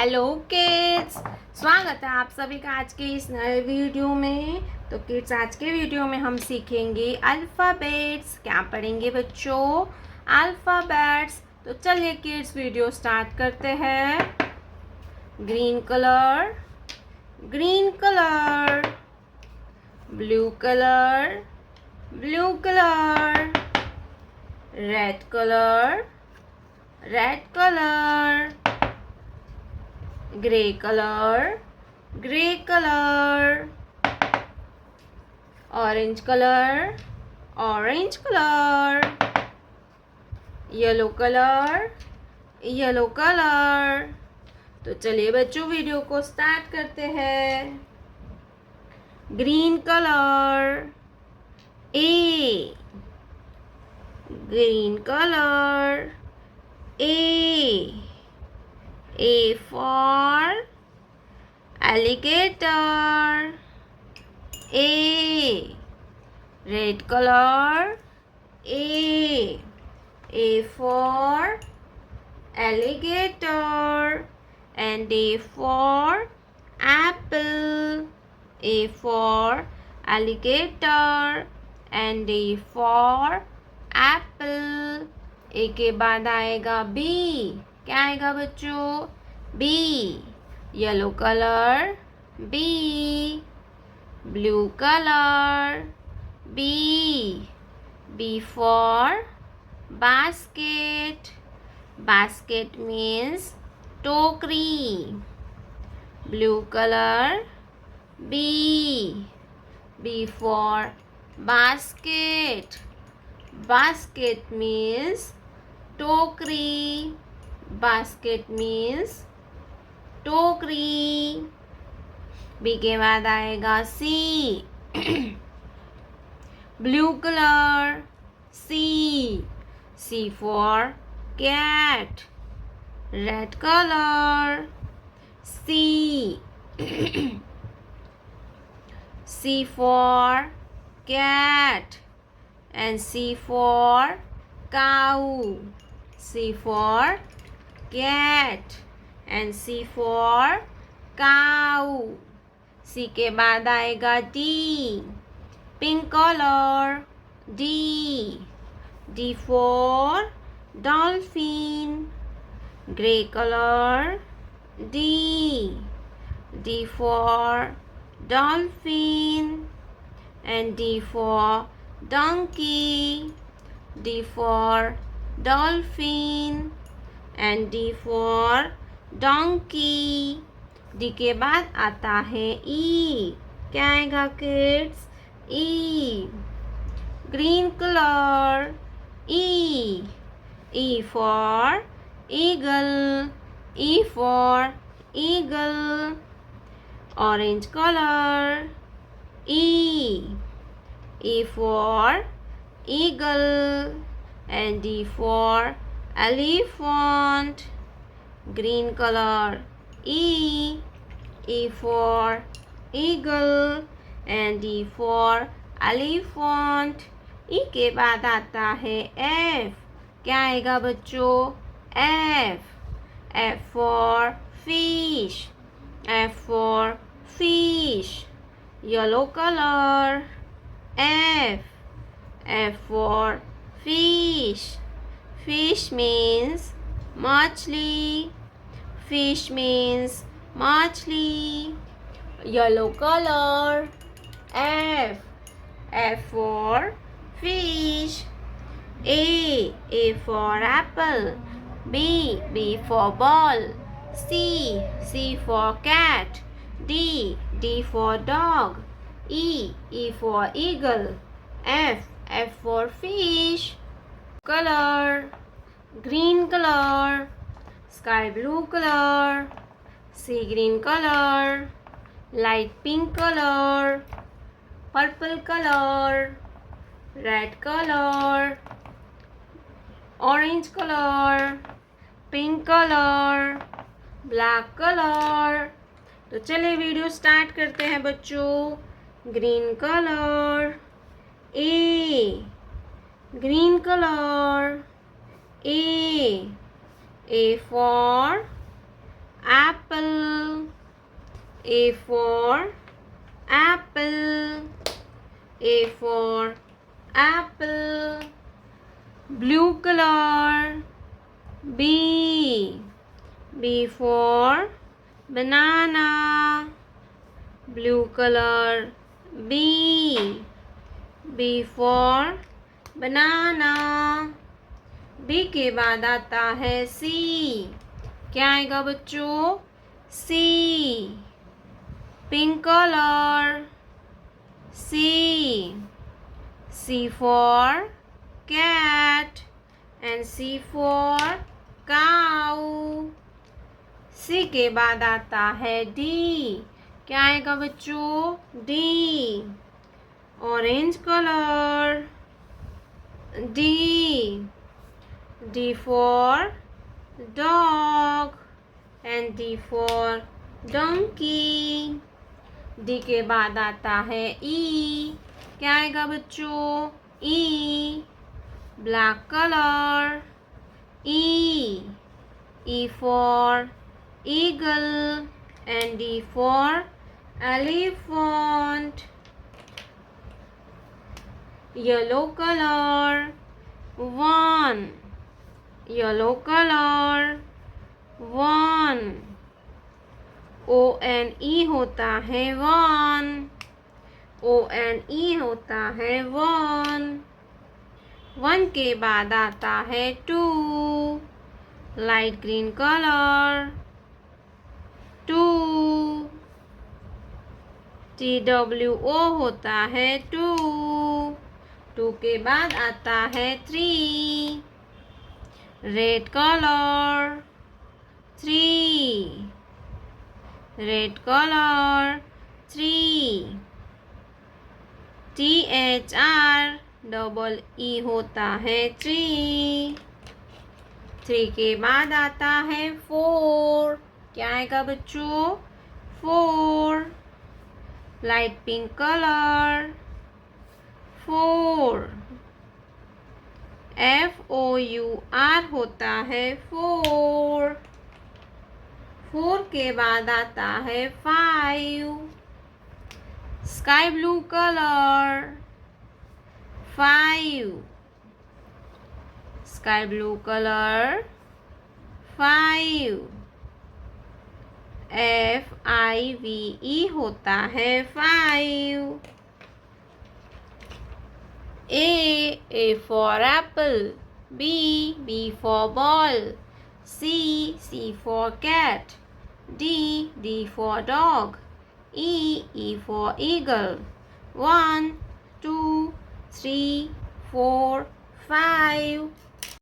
Hello kids, स्वागत है आप सभी का आज के इस नए वीडियो में। तो किड्स, आज के वीडियो में हम सीखेंगे अल्फ़ाबेट्स। क्या पढ़ेंगे बच्चों? अल्फ़ाबेट्स। तो चलिए किड्स, वीडियो स्टार्ट करते हैं। Green colour, green colour, blue colour, blue colour, red colour, red colour, grey colour, grey colour, orange colour, orange colour, yellow colour, yellow colour. तो चलिए बच्चों, वीडियो को स्टार्ट करते हैं। Green colour, A, green colour, A, A for alligator. A, red color. A for alligator. And A for apple. A for alligator and A for apple. A के बाद आएगा B. क्या आएगा बच्चों? B, yellow colour, B, blue colour, B, B for basket. Basket means टोकरी. Blue colour, B, B for basket. Basket means टोकरी. Basket means टोकरी. B के बाद आएगा C. Blue colour, C, C for cat. Red colour, C, C for cat and C for cow. C for cat and C for cow. C के बाद आएगा D. Pink colour, D, D for dolphin. Grey colour, D, D for dolphin and D for donkey. D for dolphin and D for donkey. D के बाद आता है E. क्या आएगा kids? E, green colour, E, E for eagle. E for eagle. Orange color, E, E for eagle and D for elephant. Green color, E, E for eagle and D for elephant. E के बाद आता है F. क्या आएगा बच्चों? F, F for fish. F for fish. Yellow color, F, F for fish. Fish means machli. Fish means machli. Yellow color, F, F for fish. A for apple. B, B for ball. C, C for cat. D, D for dog. E, E for eagle. F, F for fish. Color, green color, sky blue color, sea green color, light pink color, purple color, red color, orange color, pink color, black color. तो चलिए video start करते हैं बच्चों। Green colour, A, green color, A for apple. A for apple. A for apple. Blue color. B. B for banana. Blue color. B. B for banana. B के बाद आता है C. क्या आएगा बच्चों? C. Pink color. C. C for cat and C for cow. C के बाद आता है D. क्या आएगा बच्चों? D. Orange color. D. D for dog and D for donkey. D के बाद आता है E. क्या आएगा बच्चों? E. Black color. E. E for eagle and D for elephant. Yellow color. 1. Yellow color. 1. O-N-E होता है 1. O-N-E होता है 1. 1 के बाद आता है 2. Light green color. 2. T-W-O होता है 2. 2 के बाद आता है 3. Red color. 3. Red color. 3. T-H-R-E-E होता है 3. 3 के बाद आता है 4. क्या आएगा बच्चों? 4. Light pink color. 4. F-O-U-R होता है 4. 4 के बाद आता है 5. Sky blue color. 5. Sky blue color. 5. F-I-V-E होता है 5. A for apple. B for ball. C for cat. D for dog. E for eagle. 1, 2, 3, 4, 5.